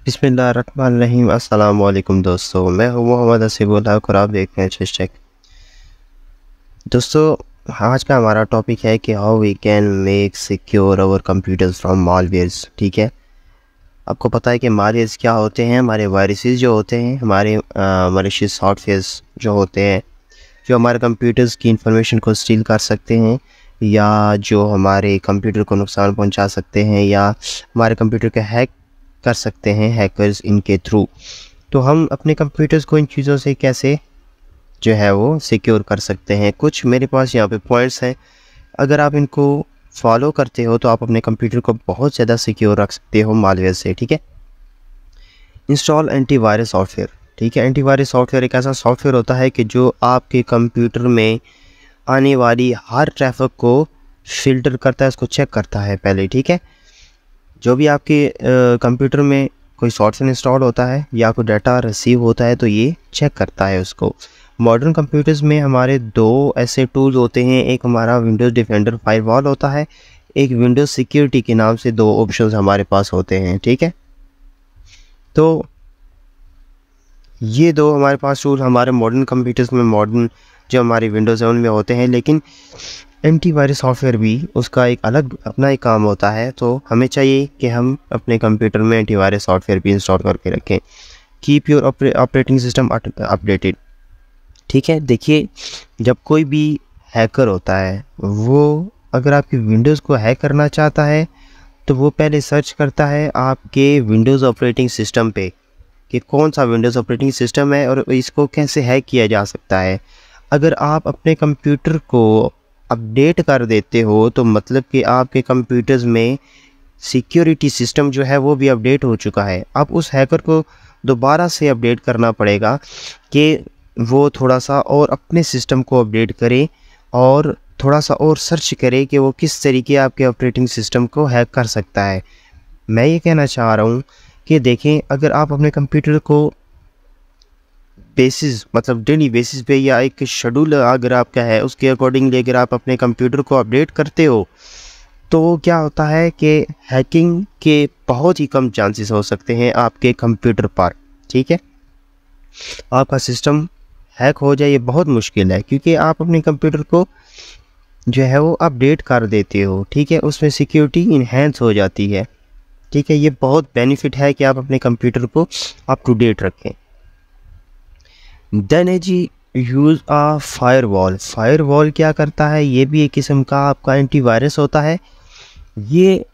बिस्मिल्लाहिर्रहमानिर्रहीम। अस्सलाम वालेकुम दोस्तों, मैं हूं मोहम्मद हसीबुल्लाह और आप देख रहे हैं चेक। दोस्तों, आज का हमारा टॉपिक है कि how we can make secure our computers from malwares. ठीक है, आपको पता है कि मालवेयर्स क्या होते हैं। हमारे वायरसेस जो होते हैं, हमारे मलिशियस सॉफ्टवेयर्स जो होते हैं, जो हमारे कंप्यूटर्स की इंफॉर्मेशन को स्टील कर सकते हैं या जो हमारे कंप्यूटर को नुकसान पहुंचा सकते हैं या हमारे कंप्यूटर को हैक कर सकते हैं हैकर्स इनके थ्रू। तो हम अपने कंप्यूटर्स को इन चीज़ों से कैसे जो है वो सिक्योर कर सकते हैं। कुछ मेरे पास यहाँ पे पॉइंट्स हैं, अगर आप इनको फॉलो करते हो तो आप अपने कंप्यूटर को बहुत ज़्यादा सिक्योर रख सकते हो मालवेयर से। ठीक है, इंस्टॉल एंटीवायरस सॉफ्टवेयर। ठीक है, एंटीवायरस सॉफ्टवेयर एक ऐसा सॉफ्टवेयर होता है कि जो आपके कंप्यूटर में आने वाली हर ट्रैफिक को फिल्टर करता है, उसको चेक करता है पहले। ठीक है, जो भी आपके कंप्यूटर में कोई सॉफ्टवेयर इंस्टॉल होता है या कोई डाटा रिसीव होता है तो ये चेक करता है उसको। मॉडर्न कंप्यूटर्स में हमारे दो ऐसे टूल्स होते हैं, एक हमारा विंडोज़ डिफेंडर फायरवॉल होता है, एक विंडोज़ सिक्योरिटी के नाम से दो ऑप्शंस हमारे पास होते हैं। ठीक है, तो ये दो हमारे पास टूल हमारे मॉडर्न कंप्यूटर्स में, मॉडर्न जो हमारी विंडोज़ है उनमें होते हैं। लेकिन एंटीवायरस सॉफ्टवेयर भी उसका एक अलग अपना ही काम होता है, तो हमें चाहिए कि हम अपने कंप्यूटर में एंटीवायरस सॉफ्टवेयर भी इंस्टॉल करके रखें। Keep your operating system updated. ठीक है, देखिए, जब कोई भी हैकर होता है वो अगर आपकी विंडोज़ को हैक करना चाहता है तो वो पहले सर्च करता है आपके विंडोज़ ऑपरेटिंग सिस्टम पे कि कौन सा विंडोज़ ऑपरेटिंग सिस्टम है और इसको कैसे हैक किया जा सकता है। अगर आप अपने कंप्यूटर को अपडेट कर देते हो तो मतलब कि आपके कंप्यूटर्स में सिक्योरिटी सिस्टम जो है वो भी अपडेट हो चुका है। अब उस हैकर को दोबारा से अपडेट करना पड़ेगा कि वो थोड़ा सा और अपने सिस्टम को अपडेट करे और थोड़ा सा और सर्च करे कि वो किस तरीके आपके ऑपरेटिंग सिस्टम को हैक कर सकता है। मैं ये कहना चाह रहा हूँ कि देखें, अगर आप अपने कंप्यूटर को बेसिस मतलब डेली बेसिस पे या एक शेड्यूल अगर आपका है उसके अकॉर्डिंगली अगर आप अपने कंप्यूटर को अपडेट करते हो तो क्या होता है कि हैकिंग के बहुत ही कम चांसेस हो सकते हैं आपके कंप्यूटर पर। ठीक है, आपका सिस्टम हैक हो जाए ये बहुत मुश्किल है, क्योंकि आप अपने कंप्यूटर को जो है वो अपडेट कर देते हो। ठीक है, उसमें सिक्योरिटी इन्हेंस हो जाती है। ठीक है, ये बहुत बेनिफिट है कि आप अपने कंप्यूटर को अप टू डेट रखें। देन है जी, यूज़ अ फायरवॉल। फायरवॉल क्या करता है, ये भी एक किस्म का आपका एंटीवायरस होता है। ये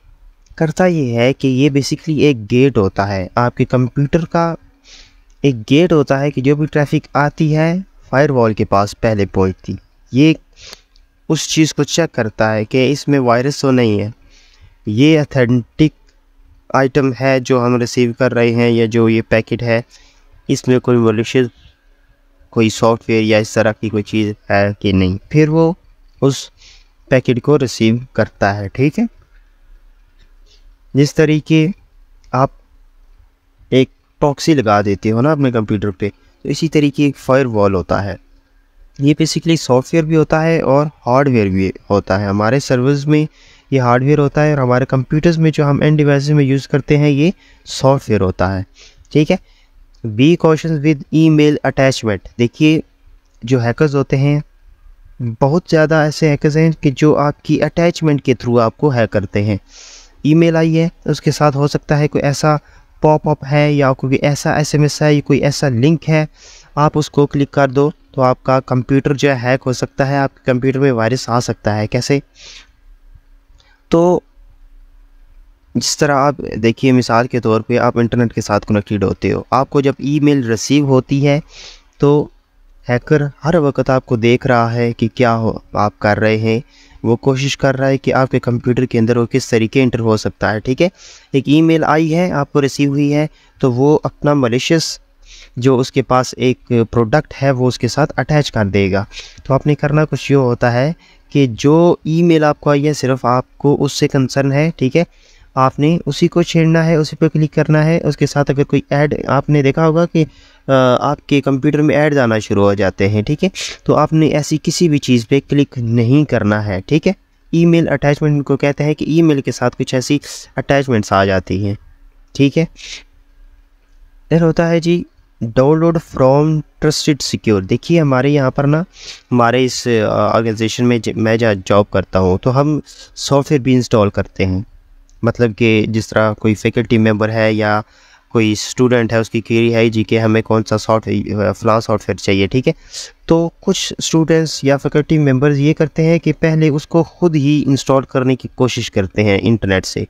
करता ये है कि ये बेसिकली एक गेट होता है आपके कंप्यूटर का, एक गेट होता है कि जो भी ट्रैफिक आती है फायरवॉल के पास पहले पहुंचती, ये उस चीज़ को चेक करता है कि इसमें वायरस तो नहीं है, ये ऑथेंटिक आइटम है जो हम रिसीव कर रहे हैं या जो ये पैकेट है इसमें कोई मलिशियस कोई सॉफ्टवेयर या इस तरह की कोई चीज़ है कि नहीं, फिर वो उस पैकेट को रिसीव करता है। ठीक है, जिस तरीके आप एक प्रॉक्सी लगा देते हो ना अपने कंप्यूटर पे, तो इसी तरीके एक फायरवॉल होता है। ये बेसिकली सॉफ्टवेयर भी होता है और हार्डवेयर भी होता है। हमारे सर्वर्स में ये हार्डवेयर होता है और हमारे कंप्यूटर्स में जो हम एंड डिवाइसेस में यूज़ करते हैं ये सॉफ्टवेयर होता है। ठीक है, be caution with email attachment. देखिए, जो हैकर्स होते हैं, बहुत ज़्यादा ऐसे हैकर्स हैं कि जो आपकी अटैचमेंट के थ्रू आपको हैक करते हैं। ईमेल आई है, उसके साथ हो सकता है कोई ऐसा पॉपअप है या कोई ऐसा एसएमएस है या कोई ऐसा लिंक है, आप उसको क्लिक कर दो तो आपका कंप्यूटर जो है हैक हो सकता है, आपके कंप्यूटर में वायरस आ सकता है। कैसे? तो जिस तरह आप देखिए, मिसाल के तौर पे आप इंटरनेट के साथ कनेक्टेड होते हो, आपको जब ईमेल रिसीव होती है तो हैकर हर वक्त आपको देख रहा है कि क्या हो आप कर रहे हैं, वो कोशिश कर रहा है कि आपके कंप्यूटर के अंदर वो किस तरीके इंटर हो सकता है। ठीक है, एक ईमेल आई है, आपको रिसीव हुई है, तो वो अपना मलिशियस जो उसके पास एक प्रोडक्ट है वो उसके साथ अटैच कर देगा। तो आपने करना कुछ ये होता है कि जो ईमेल आपको आई है सिर्फ आपको उससे कंसर्न है। ठीक है, आपने उसी को छेड़ना है, उसी पर क्लिक करना है। उसके साथ अगर कोई ऐड, आपने देखा होगा कि आपके कंप्यूटर में ऐड आना शुरू हो जाते हैं। ठीक है, तो आपने ऐसी किसी भी चीज़ पे क्लिक नहीं करना है। ठीक है, ईमेल अटैचमेंट को कहते हैं कि ईमेल के साथ कुछ ऐसी अटैचमेंट्स आ जाती हैं। ठीक है, फिर होता है जी डाउनलोड फ्रॉम ट्रस्टेड सिक्योर। देखिए हमारे यहाँ पर ना, हमारे इस ऑर्गेनाइजेशन में मैं जहाँ जॉब करता हूँ तो हम सॉफ्टवेयर भी इंस्टॉल करते हैं। मतलब कि जिस तरह कोई फैकल्टी मेंबर है या कोई स्टूडेंट है, उसकी क्वेरी है जी कि हमें कौन सा सॉफ्टवेयर, फलां सॉफ्टवेयर चाहिए, ठीक है। तो कुछ स्टूडेंट्स या फैकल्टी मेंबर्स ये करते हैं कि पहले उसको ख़ुद ही इंस्टॉल करने की कोशिश करते हैं इंटरनेट से।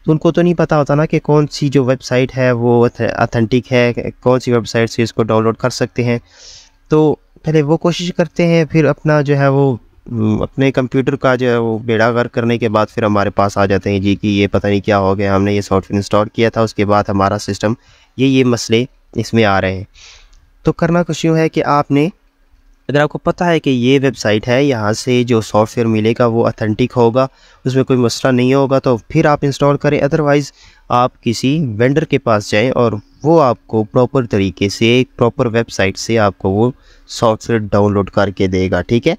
तो उनको तो नहीं पता होता ना कि कौन सी जो वेबसाइट है वो ऑथेंटिक है, कौन सी वेबसाइट से इसको डाउनलोड कर सकते हैं। तो पहले वो कोशिश करते हैं, फिर अपना जो है वो अपने कंप्यूटर का जो है वो बेड़ा गर्क करने के बाद फिर हमारे पास आ जाते हैं जी कि ये पता नहीं क्या हो गया, हमने ये सॉफ्टवेयर इंस्टॉल किया था, उसके बाद हमारा सिस्टम ये मसले इसमें आ रहे हैं। तो करना कुछ यूँ है कि आपने, अगर आपको पता है कि ये वेबसाइट है, यहाँ से जो सॉफ्टवेयर मिलेगा वो ऑथेंटिक होगा, उसमें कोई मसला नहीं होगा, तो फिर आप इंस्टॉल करें। अदरवाइज़ आप किसी वेंडर के पास जाएं और वो आपको प्रॉपर तरीके से एक प्रॉपर वेबसाइट से आपको वो सॉफ्टवेयर डाउनलोड करके देगा, ठीक है।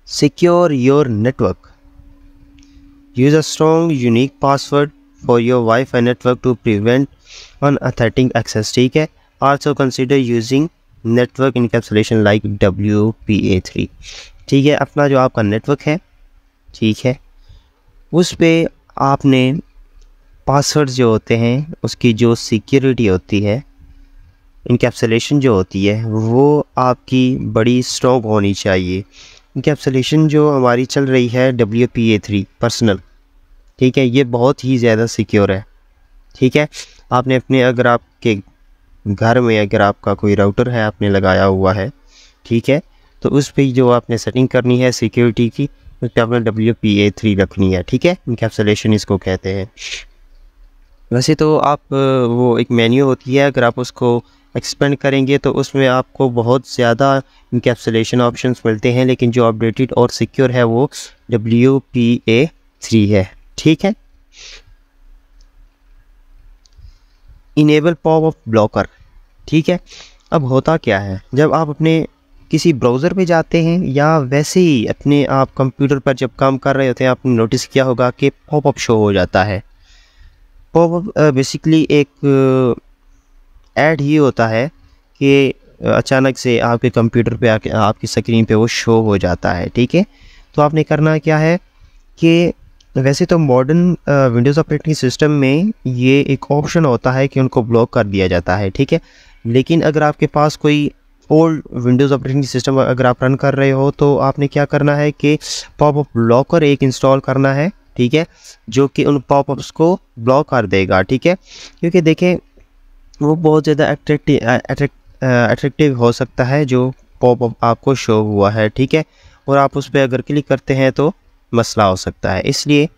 Secure your network, use a strong unique password for your wifi network to prevent unauthentic access, ठीक है। Also consider using network encapsulation like WPA3, ठीक है। अपना जो आपका नेटवर्क है, ठीक है, उस पे आपने पासवर्ड जो होते हैं उसकी जो सिक्योरिटी होती है, इनकैप्सुलेशन जो होती है वो आपकी बड़ी स्ट्रॉन्ग होनी चाहिए। इनकैप्सुलेशन जो हमारी चल रही है WPA3 पर्सनल, ठीक है, ये बहुत ही ज़्यादा सिक्योर है, ठीक है। आपने अपने, अगर आपके घर में अगर आपका कोई राउटर है आपने लगाया हुआ है, ठीक है, तो उस पर जो आपने सेटिंग करनी है सिक्योरिटी की, उस पर आपने WPA3 रखनी है, ठीक है। इनकैप्सुलेशन इसको कहते हैं। वैसे तो आप वो एक मेन्यू होती है, अगर आप उसको एक्सपेंड करेंगे तो उसमें आपको बहुत ज़्यादा इनकैप्सुलेशन ऑप्शंस मिलते हैं, लेकिन जो अपडेटेड और सिक्योर है वो WPA3 है, ठीक है। इनेबल पॉपअप ब्लॉकर, ठीक है। अब होता क्या है, जब आप अपने किसी ब्राउज़र पे जाते हैं या वैसे ही अपने आप कंप्यूटर पर जब काम कर रहे होते हैं, आपने नोटिस किया होगा कि पॉपअप शो हो जाता है। पॉपअप बेसिकली एक ऐड ही होता है कि अचानक से आपके कंप्यूटर पे आके आपकी स्क्रीन पे वो शो हो जाता है, ठीक है। तो आपने करना क्या है कि वैसे तो मॉडर्न विंडोज़ ऑपरेटिंग सिस्टम में ये एक ऑप्शन होता है कि उनको ब्लॉक कर दिया जाता है, ठीक है। लेकिन अगर आपके पास कोई ओल्ड विंडोज़ ऑपरेटिंग सिस्टम अगर आप रन कर रहे हो तो आपने क्या करना है कि पॉपअप ब्लॉकर एक इंस्टॉल करना है, ठीक है, जो कि उन पॉपअप्स को ब्लॉक कर देगा, ठीक है। क्योंकि देखें वो बहुत ज़्यादा अट्रैक्टिव हो सकता है जो पॉपअप आपको शो हुआ है, ठीक है, और आप उस पर अगर क्लिक करते हैं तो मसला हो सकता है। इसलिए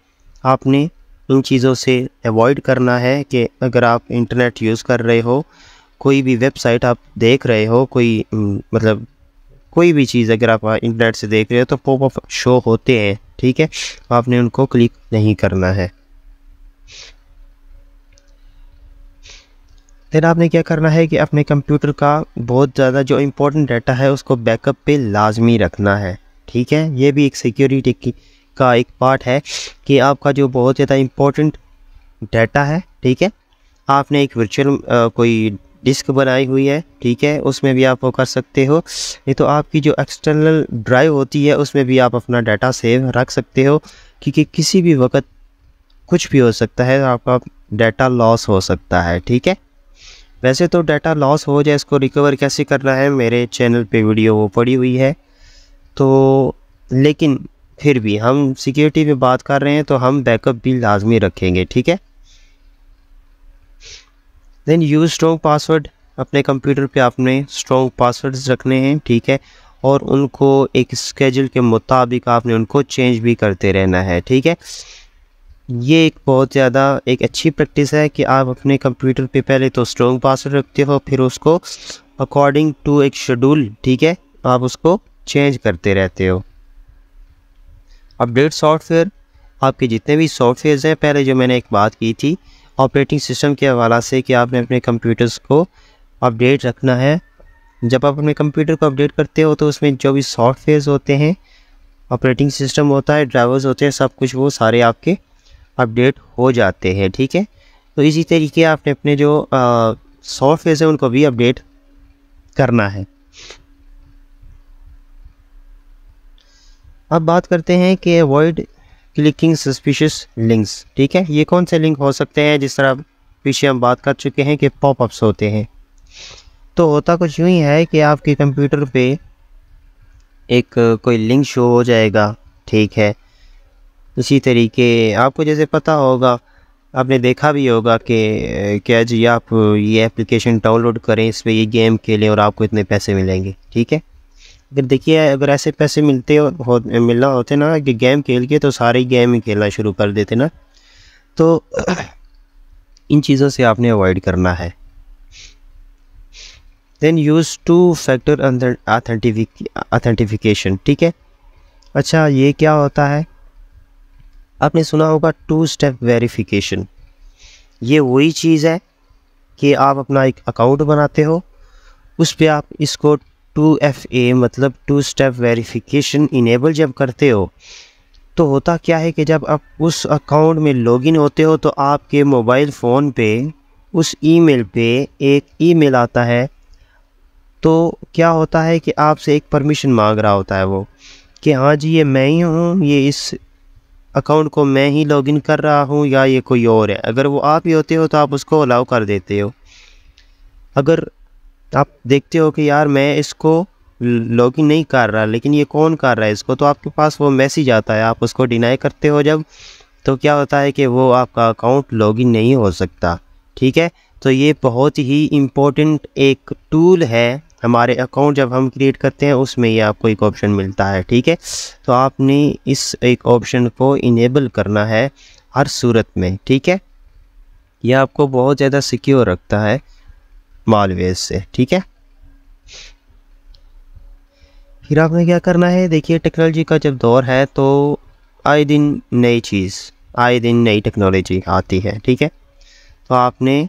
आपने इन चीज़ों से अवॉइड करना है कि अगर आप इंटरनेट यूज़ कर रहे हो, कोई भी वेबसाइट आप देख रहे हो, कोई मतलब कोई भी चीज़ अगर आप इंटरनेट से देख रहे हो तो पॉपअप शो होते हैं, ठीक है, आपने उनको क्लिक नहीं करना है। फिर आपने क्या करना है कि अपने कंप्यूटर का बहुत ज़्यादा जो इम्पोर्टेंट डाटा है उसको बैकअप पे लाजमी रखना है, ठीक है। ये भी एक सिक्योरिटी का एक पार्ट है कि आपका जो बहुत ज़्यादा इम्पोर्टेंट डाटा है, ठीक है, आपने एक वर्चुअल कोई डिस्क बनाई हुई है, ठीक है, उसमें भी आप वो कर सकते हो। नहीं तो आपकी जो एक्सटर्नल ड्राइव होती है उसमें भी आप अपना डाटा सेव रख सकते हो, क्योंकि किसी भी वक्त कुछ भी हो सकता है, आपका डाटा लॉस हो सकता है, ठीक है। वैसे तो डाटा लॉस हो जाए इसको रिकवर कैसे करना है मेरे चैनल पे वीडियो वो पड़ी हुई है, तो लेकिन फिर भी हम सिक्योरिटी में बात कर रहे हैं तो हम बैकअप भी लाजमी रखेंगे, ठीक है। देन यूज़ स्ट्रॉन्ग पासवर्ड, अपने कंप्यूटर पे आपने स्ट्रॉन्ग पासवर्ड्स रखने हैं, ठीक है, और उनको एक स्केड्यूल के मुताबिक आपने उनको चेंज भी करते रहना है, ठीक है। ये एक बहुत ज़्यादा एक अच्छी प्रैक्टिस है कि आप अपने कंप्यूटर पे पहले तो स्ट्रॉन्ग पासवर्ड रखते हो, फिर उसको अकॉर्डिंग टू एक शेड्यूल, ठीक है, आप उसको चेंज करते रहते हो। अपडेट सॉफ्टवेयर, आपके जितने भी सॉफ्टवेयर्स हैं, पहले जो मैंने एक बात की थी ऑपरेटिंग सिस्टम के हवाला से कि आपने अपने कंप्यूटर्स को अपडेट रखना है। जब आप अपने कंप्यूटर को अपडेट करते हो तो उसमें जो भी सॉफ्टवेयर्स होते हैं, ऑपरेटिंग सिस्टम होता है, ड्राइवर्स होते हैं, सब कुछ वो सारे आपके अपडेट हो जाते हैं, ठीक है। तो इसी तरीके आपने अपने जो सॉफ्टवेयर है उनको भी अपडेट करना है। अब बात करते हैं कि अवॉइड क्लिकिंग सस्पिशियस लिंक्स। ठीक है, ये कौन से लिंक हो सकते हैं? जिस तरह पीछे हम बात कर चुके हैं कि पॉपअप्स होते हैं। तो होता कुछ यूँ ही है कि आपके कंप्यूटर पे एक कोई लिंक शो हो जाएगा, ठीक है। इसी तरीके आपको जैसे पता होगा, आपने देखा भी होगा कि क्या जी आप ये एप्लीकेशन डाउनलोड करें, इस पर ये गेम खेलें और आपको इतने पैसे मिलेंगे, ठीक है। अगर देखिए, अगर ऐसे पैसे मिलना होते ना कि गेम खेल के, तो सारे गेम ही खेलना शुरू कर देते ना। तो इन चीज़ों से आपने अवॉइड करना है। Then use 2 factor authentification. ठीक है, अच्छा ये क्या होता है? आपने सुना होगा 2 स्टेप वेरिफिकेशन। ये वही चीज़ है कि आप अपना एक अकाउंट बनाते हो, उस पर आप इसको 2FA मतलब 2 स्टेप वेरिफिकेशन इनेबल जब करते हो, तो होता क्या है कि जब आप उस अकाउंट में लॉगिन होते हो तो आपके मोबाइल फ़ोन पे उस ईमेल पे एक ईमेल आता है। तो क्या होता है कि आपसे एक परमिशन मांग रहा होता है वो, कि हाँ जी ये मैं ही हूँ, ये इस अकाउंट को मैं ही लॉगिन कर रहा हूँ या ये कोई और है। अगर वो आप ही होते हो तो आप उसको अलाउ कर देते हो। अगर आप देखते हो कि यार मैं इसको लॉगिन नहीं कर रहा, लेकिन ये कौन कर रहा है इसको, तो आपके पास वो मैसेज आता है, आप उसको डिनाई करते हो जब, तो क्या होता है कि वो आपका अकाउंट लॉगिन नहीं हो सकता। ठीक है, तो ये बहुत ही इम्पोर्टेंट एक टूल है हमारे अकाउंट जब हम क्रिएट करते हैं, उसमें ये आपको एक ऑप्शन मिलता है। ठीक है, तो आपने इस एक ऑप्शन को इनेबल करना है हर सूरत में। ठीक है, यह आपको बहुत ज़्यादा सिक्योर रखता है मालवेयर से। ठीक है, फिर आपने क्या करना है? देखिए, टेक्नोलॉजी का जब दौर है तो आए दिन नई चीज़, आए दिन नई टेक्नोलॉजी आती है। ठीक है, तो आपने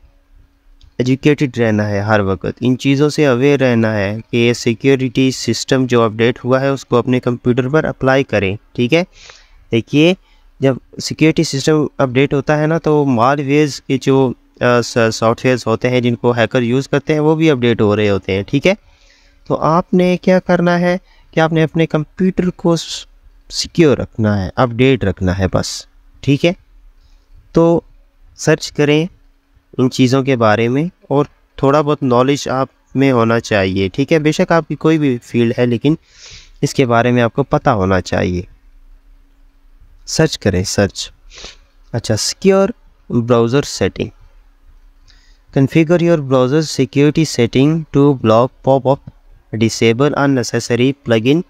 एजुकेटेड रहना है, हर वक्त इन चीज़ों से अवेयर रहना है कि ये सिक्योरिटी सिस्टम जो अपडेट हुआ है उसको अपने कंप्यूटर पर अप्लाई करें। ठीक है, देखिए जब सिक्योरिटी सिस्टम अपडेट होता है ना, तो मालवेयर्स के जो सॉफ्टवेयर्स होते हैं जिनको हैकर यूज़ करते हैं वो भी अपडेट हो रहे होते हैं। ठीक है, तो आपने क्या करना है कि आपने अपने कंप्यूटर को सिक्योर रखना है, अपडेट रखना है बस। ठीक है, तो सर्च करें इन चीज़ों के बारे में और थोड़ा बहुत नॉलेज आप में होना चाहिए। ठीक है, बेशक आपकी कोई भी फील्ड है, लेकिन इसके बारे में आपको पता होना चाहिए। सर्च करें, सर्च। अच्छा, secure browser setting. Configure your browser security setting to block popup, disable unnecessary plugin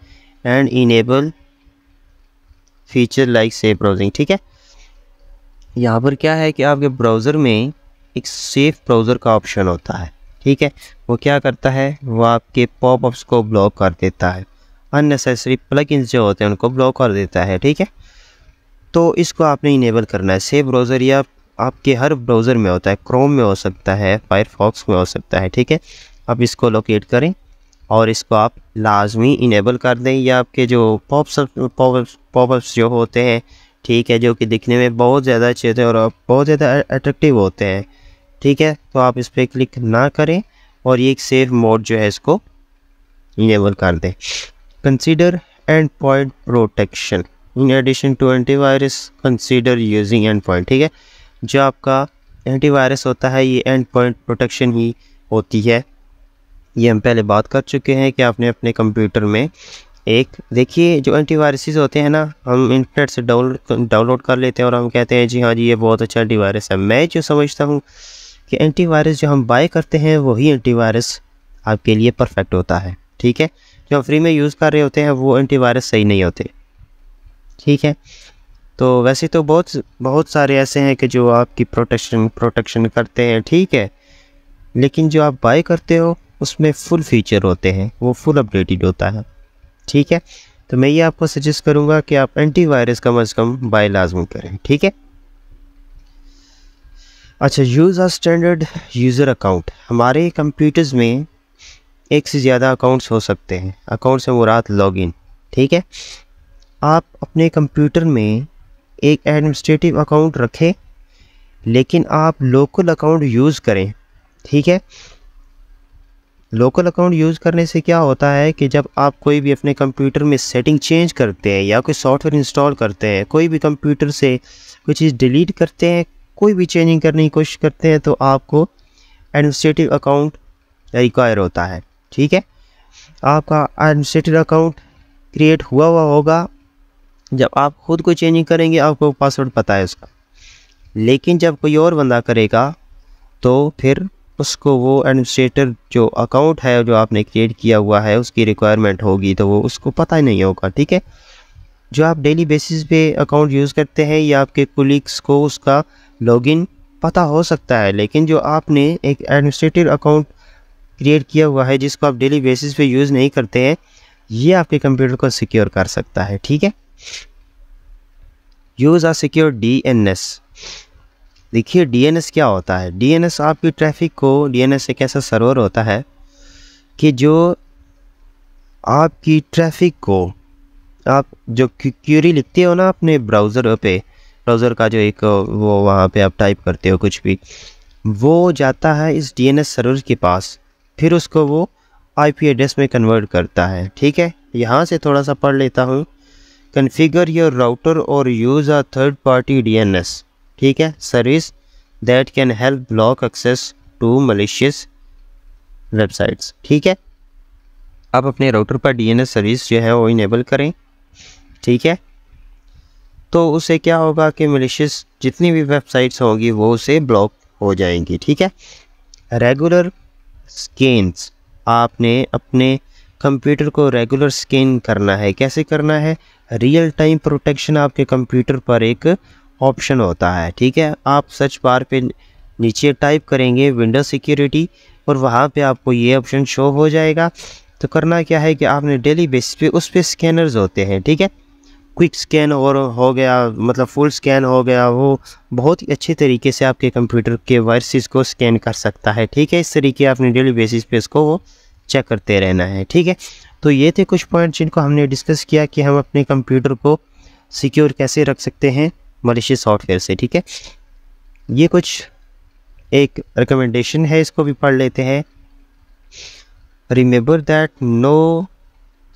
and enable feature like safe browsing. ठीक है, यहाँ पर क्या है कि आपके ब्राउज़र में एक सेफ ब्राउज़र का ऑप्शन होता है। ठीक है, वो क्या करता है? वो आपके पॉपअप्स को ब्लॉक कर देता है, अननेसेसरी प्लगइन्स जो होते हैं उनको ब्लॉक कर देता है। ठीक है, तो इसको आपने इनेबल करना है। सेफ ब्राउज़र या आपके हर ब्राउज़र में होता है, क्रोम में हो सकता है, फायरफॉक्स में हो सकता है। ठीक है, आप इसको लोकेट करें और इसको आप लाजमी इनेबल कर दें। या आपके जो पॉपअप्स जो होते हैं, ठीक है, जो कि दिखने में बहुत ज़्यादा अच्छे होते हैं और बहुत ज़्यादा अट्रैक्टिव होते हैं, ठीक है, तो आप इस पर क्लिक ना करें और ये एक सेफ मोड जो है इसको इनेबल कर दें। Consider end point protection in addition to antivirus, consider using end point. ठीक है, जो आपका एंटीवायरस होता है ये एंड पॉइंट प्रोटेक्शन ही होती है। ये हम पहले बात कर चुके हैं कि आपने अपने कंप्यूटर में एक, देखिए जो एंटीवायरसेस होते हैं ना, हम इंटरनेट से डाउनलोड कर लेते हैं और हम कहते हैं जी हाँ जी ये बहुत अच्छा एंटीवायरस है। मैं जो समझता हूँ कि एंटीवायरस जो हम बाय करते हैं वही एंटीवायरस आपके लिए परफेक्ट होता है। ठीक है, जो हम फ्री में यूज़ कर रहे होते हैं वो एंटीवायरस सही नहीं होते। ठीक है, तो वैसे तो बहुत सारे ऐसे हैं कि जो आपकी प्रोटेक्शन करते हैं, ठीक है, लेकिन जो आप बाय करते हो उसमें फुल फीचर होते हैं, वो फुल अपडेटेड होता है। ठीक है, तो मैं ये आपको सजेस्ट करूँगा कि आप एंटीवायरस कम से कम बाय लाजमी करें। ठीक है, अच्छा, use a standard user account. हमारे कंप्यूटर्स में एक से ज़्यादा अकाउंट्स हो सकते हैं। अकाउंट से मुराद लॉगिन। ठीक है, आप अपने कंप्यूटर में एक एडमिनिस्ट्रेटिव अकाउंट रखें लेकिन आप लोकल अकाउंट यूज़ करें, ठीक है। लोकल अकाउंट यूज़ करने से क्या होता है कि जब आप कोई भी अपने कंप्यूटर में सेटिंग चेंज करते हैं या कोई सॉफ्टवेयर इंस्टॉल करते हैं, कोई भी कंप्यूटर से कोई चीज़ डिलीट करते हैं, कोई भी चेंजिंग करने की कोशिश करते हैं, तो आपको एडमिनिस्ट्रेटिव अकाउंट रिक्वायर होता है, ठीक है। आपका एडमिनिस्ट्रेटिव अकाउंट क्रिएट हुआ होगा। जब आप खुद को चेंजिंग करेंगे आपको पासवर्ड पता है उसका, लेकिन जब कोई और बंदा करेगा तो फिर उसको वो एडमिनिस्ट्रेटर जो अकाउंट है जो आपने क्रिएट किया हुआ है उसकी रिक्वायरमेंट होगी, तो वो उसको पता ही नहीं होगा, ठीक है। जो आप डेली बेसिस पे अकाउंट यूज़ करते हैं या आपके कोलीग्स को उसका लॉगिन पता हो सकता है, लेकिन जो आपने एक एडमिनिस्ट्रेटिव अकाउंट क्रिएट किया हुआ है जिसको आप डेली बेसिस पे यूज़ नहीं करते हैं, ये आपके कंप्यूटर को सिक्योर कर सकता है, ठीक है। Use a secure DNS। देखिए DNS क्या होता है। DNS आपकी ट्रैफिक को, DNS एक ऐसा सर्वर होता है कि जो आपकी ट्रैफिक को, आप जो क्यूरी लिखते हो ना अपने ब्राउज़र पे, ब्राउज़र का जो एक वो वहाँ पे आप टाइप करते हो कुछ भी, वो जाता है इस DNS सर्वर के पास, फिर उसको वो IP एड्रेस में कन्वर्ट करता है, ठीक है। यहाँ से थोड़ा सा पढ़ लेता हूँ। कन्फिगर योर राउटर और use a third party DNS, ठीक है, service that can help block access to malicious websites, ठीक है। आप अपने राउटर पर DNS सर्विस जो है वो इनेबल करें, ठीक है। तो उससे क्या होगा कि मलिशियस जितनी भी वेबसाइट्स होंगी वो उसे ब्लॉक हो जाएंगी, ठीक है। रेगुलर स्कैन्स, आपने अपने कंप्यूटर को रेगुलर स्कैन करना है। कैसे करना है? रियल टाइम प्रोटेक्शन आपके कंप्यूटर पर एक ऑप्शन होता है, ठीक है। आप सर्च बार पे नीचे टाइप करेंगे विंडोज सिक्योरिटी और वहाँ पे आपको ये ऑप्शन शो हो जाएगा। तो करना क्या है कि आपने डेली बेसिस पे उस पर स्कैनर्स होते हैं, ठीक है। क्विक स्कैन और हो गया, मतलब फुल स्कैन हो गया, वो बहुत ही अच्छे तरीके से आपके कंप्यूटर के वायरसेस को स्कैन कर सकता है, ठीक है। इस तरीके आपने डेली बेसिस पे इसको वो चेक करते रहना है, ठीक है। तो ये थे कुछ पॉइंट जिनको हमने डिस्कस किया कि हम अपने कंप्यूटर को सिक्योर कैसे रख सकते हैं मलिशियस सॉफ्टवेयर से, ठीक है। ये कुछ एक रिकमेंडेशन है, इसको भी पढ़ लेते हैं। Remember that no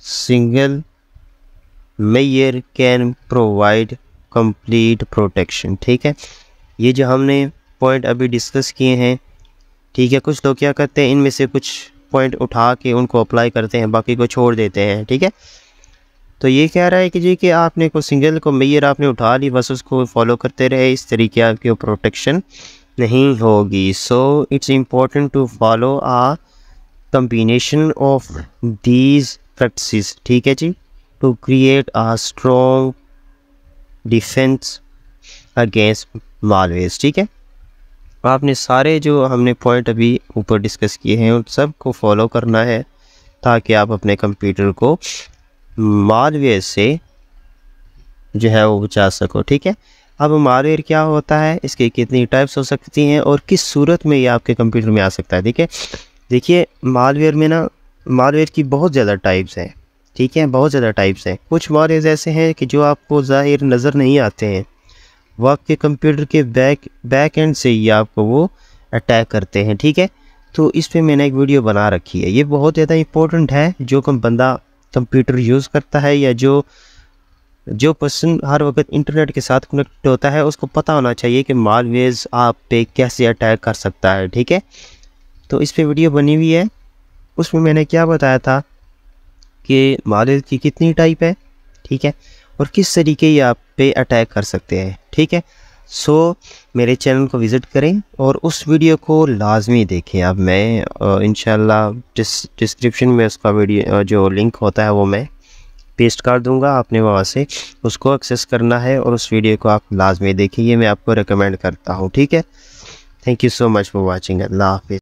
single measure can provide complete protection, ठीक है। ये जो हमने पॉइंट अभी डिस्कस किए हैं, ठीक है, कुछ लोग क्या करते हैं इनमें से कुछ पॉइंट उठा के उनको अप्लाई करते हैं, बाकी को छोड़ देते हैं, ठीक है। तो ये कह रहा है कि जी कि आपने को सिंगल को मेयर आपने उठा ली, बस उसको फॉलो करते रहे, इस तरीके आपकी प्रोटेक्शन नहीं होगी। So it's important to follow a combination of these practices, ठीक है जी, to create a strong defence against malware, ठीक है। आपने सारे जो हमने पॉइंट अभी ऊपर डिस्कस किए हैं उन सब को फॉलो करना है ताकि आप अपने कंप्यूटर को मालवेयर से जो है वो बचा सको, ठीक है। अब मालवेयर क्या होता है, इसकी कितनी टाइप्स हो सकती हैं और किस सूरत में ये आपके कंप्यूटर में आ सकता है, ठीक है। देखिए मालवेयर में ना, मालवेयर की बहुत ज़्यादा टाइप्स हैं, ठीक है, बहुत ज़्यादा टाइप्स हैं। कुछ मालवेयर ऐसे हैं कि जो आपको ज़ाहिर नज़र नहीं आते हैं, वो आपके कंप्यूटर के बैक एंड से ही आपको वो अटैक करते हैं, ठीक है। तो इस पे मैंने एक वीडियो बना रखी है, ये बहुत ज़्यादा इम्पोर्टेंट है। जो बंदा कंप्यूटर यूज़ करता है या जो पर्सन हर वक्त इंटरनेट के साथ कनेक्ट होता है, उसको पता होना चाहिए कि मालवेयर आप पे कैसे अटैक कर सकता है, ठीक है। तो इस पे वीडियो बनी हुई है, उसमें मैंने क्या बताया था कि मालवेयर की कितनी टाइप है, ठीक है, और किस तरीके ये आप पे अटैक कर सकते हैं, ठीक है। सो मेरे चैनल को विज़िट करें और उस वीडियो को लाजमी देखें। अब मैं इंशाल्लाह डिस्क्रिप्शन में उसका वीडियो जो लिंक होता है वो मैं पेस्ट कर दूंगा, आपने वहाँ से उसको एक्सेस करना है और उस वीडियो को आप लाजमी देखें, ये मैं आपको रिकमेंड करता हूँ, ठीक है। Thank you so much for watching. Allah हाफिज़।